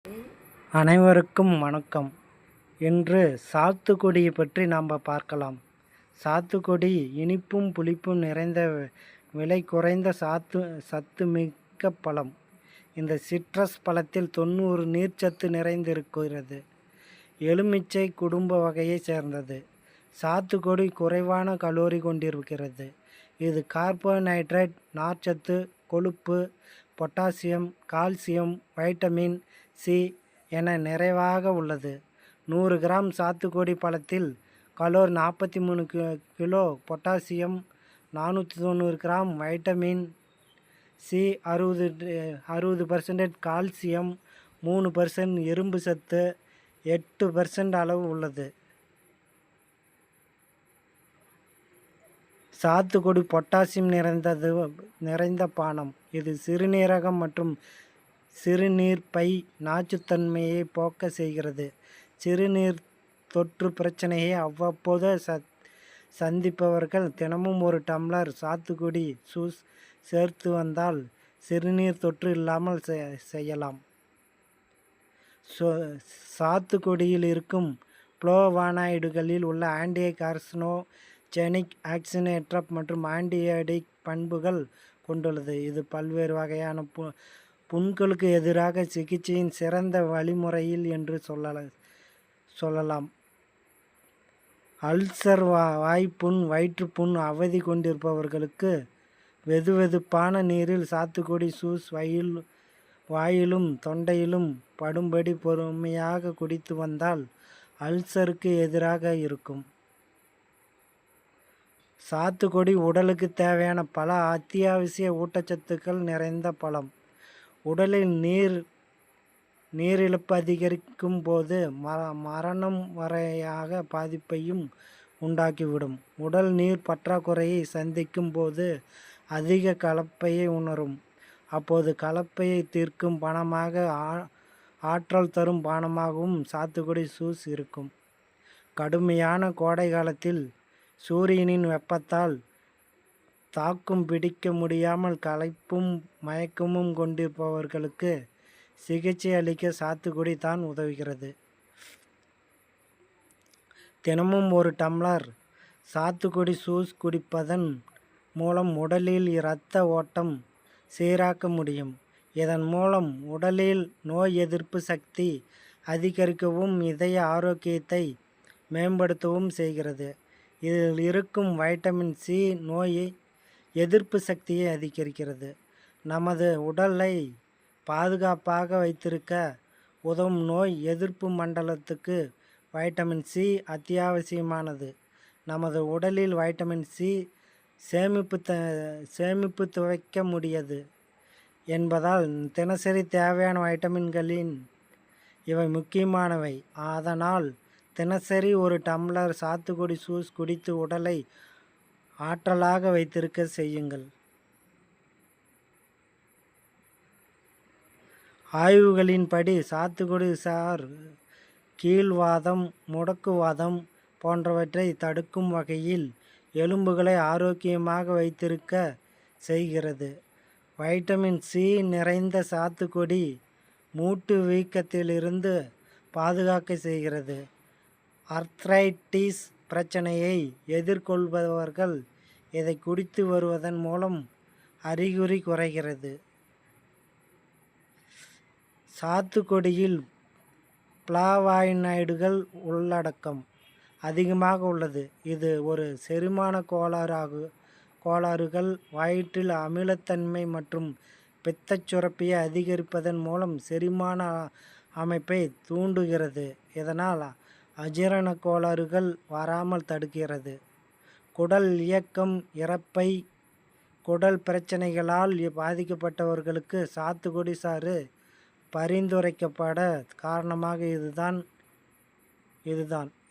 அனைவருக்கும் வணக்கம். இன்று சாத்துக்குடியை பற்றி நாம் பார்க்கலாம். சாத்துக்குடி இனிப்பும் புளிப்பும் நிறைந்த விலை குறைந்த சத்து மிக்க பழம். இந்த சிட்ரஸ் பழத்தில் 90 நீர்ச்சத்து நிறைந்திருக்கிறது. எலுமிச்சை குடும்ப வகையை சேர்ந்தது. சாத்துக்குடி குறைவான கலோரி கொண்டிருக்கிறது. இது கார்போஹைட்ரேட், நார்ச்சத்து, கொழுப்பு, பொட்டாசியம், கால்சியம், வைட்டமின் சி என நிறைவாக உள்ளது. 100 கிராம் சாத்துக்குடி பழத்தில் calorie 43 kilo potassium, 490 gram vitamin C, 60% calcium, 3% இரும்பு சத்து, 8% அளவு உள்ளது. சாத்துக்குடி பொட்டாசியம் நிறைந்த பானம். இது சிறுநீரகம் மற்றும் சிறுநீர்ப்பை நாச்சுத்தன்மையை போக்க செய்கிறது. சிறுநீர் தொற்று பிரச்சனையை அவ்வப்போது சந்திப்பவர்கள் தினமும் ஒரு டம்ளர் சாத்துக்குடி ஜூஸ் சேர்த்து வந்தால் சிறுநீர் தொற்று இல்லாமல் செய்யலாம். சாத்துக்குடியில் இருக்கும் ஃப்ளோவானாய்டுகளில் உள்ள ஆன்டி கார்சினோஜெனிக், ஆக்சினேற்ற மற்றும் ஆன்டிபயோட்டிக் பண்புகள் கொண்டுள்ளது. இது பல்வேறு வகையான புண்களுக்கு எதிராக சிகிச்சையின் சிறந்த வழிமுறையில் என்று சொல்லலாம். அல்சர், வாய்ப்புண், வயிற்றுப்புண் அவதி கொண்டிருப்பவர்களுக்கு வெதுவெதுப்பான நீரில் சாத்துக்குடி ஜூஸ் வாயிலும் தொண்டையிலும் படும்படி பொறுமையாக குடித்து வந்தால் அல்சருக்கு எதிராக இருக்கும். சாத்துக்குடி உடலுக்கு தேவையான பல அத்தியாவசிய ஊட்டச்சத்துக்கள் நிறைந்த பழம். உடலில் நீரிழப்பு அதிகரிக்கும் போது மரணம் வரையாக பாதிப்பையும் உண்டாக்கிவிடும். உடல் நீர் பற்றாக்குறையை சந்திக்கும் போது அதிக களைப்பை உணரும். அப்போது களைப்பையை தீர்க்கும் பானமாக, ஆற்றல் தரும் பானமாகவும் சாத்துக்குடி ஜூஸ் இருக்கும். கடுமையான கோடை காலத்தில் சூரியனின் வெப்பத்தால் தாக்கும் பிடிக்க முடியாமல் களைப்பும் மயக்கமும் கொண்டிருப்பவர்களுக்கு சிகிச்சை அளிக்க சாத்துக்குடி தான் உதவுகிறது. தினமும் ஒரு டம்ளர் சாத்துக்குடி ஜூஸ் குடிப்பதன் மூலம் உடலில் இரத்த ஓட்டம் சீராக்க முடியும். இதன் மூலம் உடலில் நோய் எதிர்ப்பு சக்தி அதிகரிக்கவும் இதய ஆரோக்கியத்தை மேம்படுத்தவும் செய்கிறது. இதில் இருக்கும் வைட்டமின் சி நோய் எதிர்ப்பு சக்தியை அதிகரிக்கிறது. நமது உடலை பாதுகாப்பாக வைத்திருக்க உதவும் நோய் எதிர்ப்பு மண்டலத்துக்கு வைட்டமின் சி அத்தியாவசியமானது. நமது உடலில் வைட்டமின் சி சேமிப்பு துவைக்க முடியாது என்பதால் தினசரி தேவையான வைட்டமின்களின் இவை முக்கியமானவை. அதனால் தினசரி ஒரு டம்ளர் சாத்துக்குடி ஜூஸ் குடித்து உடலை ஆற்றலாக வைத்திருக்க செய்யுங்கள். ஆய்வுகளின்படி சாத்துக்குடி சார் கீழ்வாதம், முடக்குவாதம் போன்றவற்றை தடுக்கும் வகையில் எலும்புகளை ஆரோக்கியமாக வைத்திருக்க செய்கிறது. வைட்டமின் சி நிறைந்த சாத்துக்குடி மூட்டு வீக்கத்திலிருந்து பாதுகாக்க செய்கிறது. ஆர்த்ரைட்டிஸ் பிரச்சனையை எதிர்கொள்பவர்கள் இதை குடித்து வருவதன் மூலம் அறிகுறி குறைகிறது. சாத்துக்குடியில் ஃப்ளோவானாய்டுகள் உள்ளடக்கம் அதிகமாக உள்ளது. இது ஒரு செரிமான கோளாறுகள், வயிற்றில் அமிலத்தன்மை மற்றும் பித்தச் சுரப்பியை அதிகரிப்பதன் மூலம் செரிமான அமைப்பை தூண்டுகிறது. இதனால் அஜீரண கோளாறுகள் வராமல் தடுக்கிறது. குடல் இயக்கம், இரைப்பை, குடல் பிரச்சனைகளால் பாதிக்கப்பட்டவர்களுக்கு சாத்துக்குடி சாறு பரிந்துரைக்கப்பட காரணமாக இதுதான்.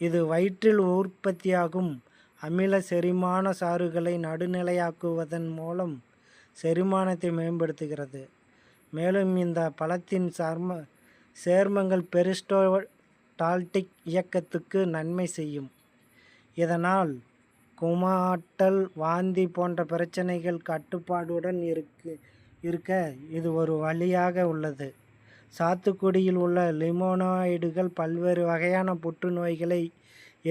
இது வயிற்றில் உற்பத்தியாகும் அமில செரிமான சாறுகளை நடுநிலையாக்குவதன் மூலம் செரிமானத்தை மேம்படுத்துகிறது. மேலும் இந்த பழத்தின் சேர்மங்கள் பெரிஸ்டால்டிக் இயக்கத்துக்கு நன்மை செய்யும். இதனால் குமட்டல், வாந்தி போன்ற பிரச்சனைகள் கட்டுப்பாடுடன் இருக்க இது ஒரு வழியாக உள்ளது. சாத்துக்குடியில் உள்ள லிமோனாய்டுகள் பல்வேறு வகையான புற்றுநோய்களை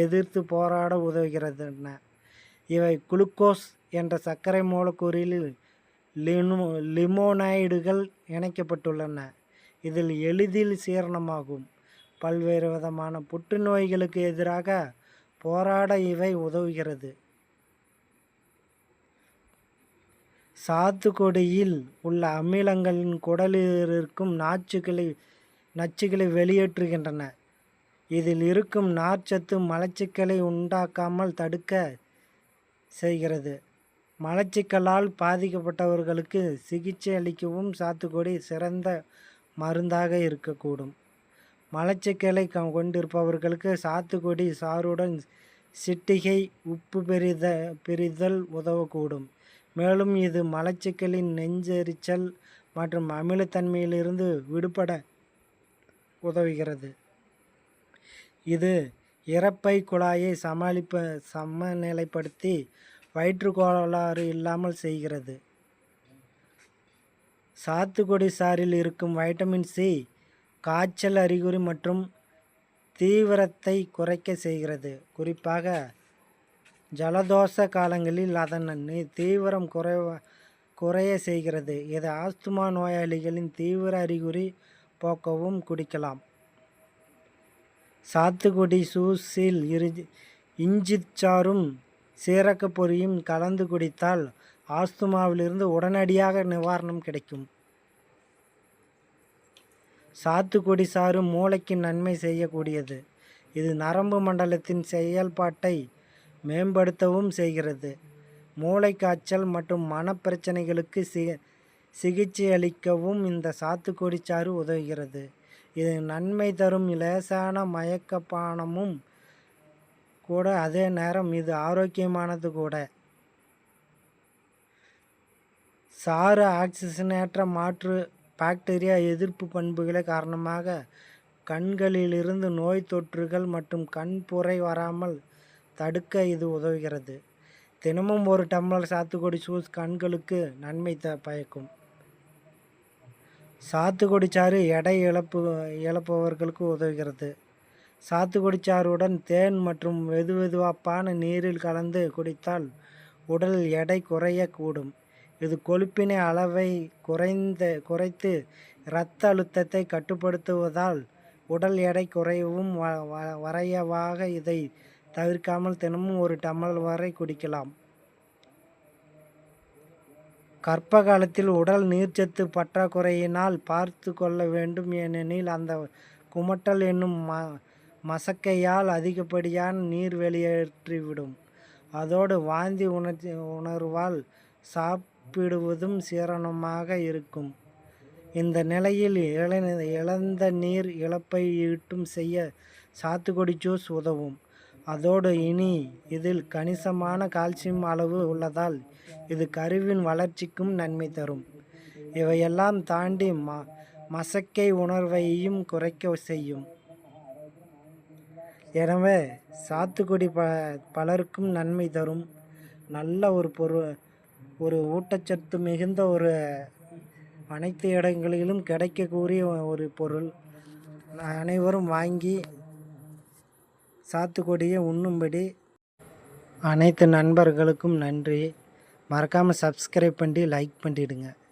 எதிர்த்து போராட உதவுகின்றன. இவை குளுக்கோஸ் என்ற சர்க்கரை மூலக்கூறில் லிமோனாய்டுகள் இணைக்கப்பட்டுள்ளன. இதில் எளிதில் சீரணமாகும். பல்வேறு விதமான புற்றுநோய்களுக்கு எதிராக போராட இவை உதவுகிறது. சாத்துக்குடியில் உள்ள அமிலங்களின் குடலில் இருக்கும் நச்சுக்களை வெளியேற்றுகின்றன. இதில் இருக்கும் நார்ச்சத்து மலச்சிக்கலை உண்டாக்காமல் தடுக்க செய்கிறது. மலச்சிக்கலால் பாதிக்கப்பட்டவர்களுக்கு சிகிச்சை அளிக்கவும் சாத்துக்குடி சிறந்த மருந்தாக இருக்கக்கூடும். மலச்சிக்கலை கொண்டிருப்பவர்களுக்கு சாத்துக்குடி சாறுடன் சிட்டிகை உப்பு பெரிதல் உதவக்கூடும். மேலும் இது மலச்சிக்கலின் நெஞ்செரிச்சல் மற்றும் அமிலத்தன்மையிலிருந்து விடுபட உதவுகிறது. இது இரைப்பை குழாயை சமநிலைப்படுத்தி வயிற்றுக்கோளாறு இல்லாமல் செய்கிறது. சாத்துக்குடி சாறில் இருக்கும் வைட்டமின் சி காய்ச்சல் அறிகுறி மற்றும் தீவிரத்தை குறைக்க செய்கிறது. குறிப்பாக ஜலதோஷ காலங்களில் அதன் தீவிரம் குறைய செய்கிறது. இது ஆஸ்துமா நோயாளிகளின் தீவிர அறிகுறி போக்கவும் குடிக்கலாம். சாத்துக்குடி ஜூஸில் இஞ்சிச்சாறும் சீரக பொரியும் கலந்து குடித்தால் ஆஸ்துமாவிலிருந்து உடனடியாக நிவாரணம் கிடைக்கும். சாத்துக்குடி சாறு மூளைக்கு நன்மை செய்யக்கூடியது. இது நரம்பு மண்டலத்தின் செயல்பாட்டை மேம்படுத்தவும் செய்கிறது. மூளை காய்ச்சல் மற்றும் மனப்பிரச்சனைகளுக்கு சிகிச்சை அளிக்கவும் இந்த சாத்துக்குடி சாறு உதவுகிறது. இது நன்மை தரும் லேசான மயக்கப்பானமும் கூட, அதே நேரம் இது ஆரோக்கியமானது கூட. சாறு ஆக்சிஜனேற்ற மாற்று பாக்டீரியா எதிர்ப்பு பண்புகளை காரணமாக கண்களிலிருந்து நோய் தொற்றுகள் மற்றும் கண்புரை வராமல் தடுக்க இது உதவுகிறது. தினமும் ஒரு டம்ளர் சாத்துக்குடி ஜூஸ் கண்களுக்கு நன்மை பயக்கும். சாத்துக்குடி சாறு எடை இழப்பவர்களுக்கு உதவுகிறது. சாத்துக்குடி சாறுடன் தேன் மற்றும் வெதுவெதுப்பான நீரில் கலந்து குடித்தால் எடை குறையக்கூடும். இது கொழுப்பினை அளவை குறைத்து இரத்த அழுத்தத்தை கட்டுப்படுத்துவதால் உடல் எடை குறையவும் வரையவாக இதை தவிர்க்காமல் தினமும் ஒரு டம்ளர் வரை குடிக்கலாம். கர்ப்ப காலத்தில் உடல் நீர்ச்சத்து பற்றாக்குறையினால் பார்த்து கொள்ள வேண்டும். ஏனெனில் அந்த குமட்டல் என்னும் மசக்கையால் அதிகப்படியான நீர் வெளியேற்றிவிடும். அதோடு வாந்தி உணர்வால் சாப்பிடுவதும் சிரமமாக இருக்கும். இந்த நிலையில் இழந்த நீர் இழப்பை ஈட்டும் செய்ய சாத்துக்குடி ஜூஸ் உதவும். அதோடு இதில் கணிசமான கால்சியம் அளவு உள்ளதால் இது கருவின் வளர்ச்சிக்கும் நன்மை தரும். இவையெல்லாம் தாண்டி மசக்கை உணர்வையும் குறைக்க செய்யும். எனவே சாத்துக்குடி பலருக்கும் நன்மை தரும் நல்ல ஒரு ஊட்டச்சத்து மிகுந்த அனைத்து இடங்களிலும் கிடைக்கக்கூடிய ஒரு பொருள். அனைவரும் வாங்கி சாத்துக்குடியை உண்ணும்படி அனைத்து நண்பர்களுக்கும் நன்றி. மறக்காமல் சப்ஸ்கிரைப் பண்ணி லைக் பண்ணிடுங்க.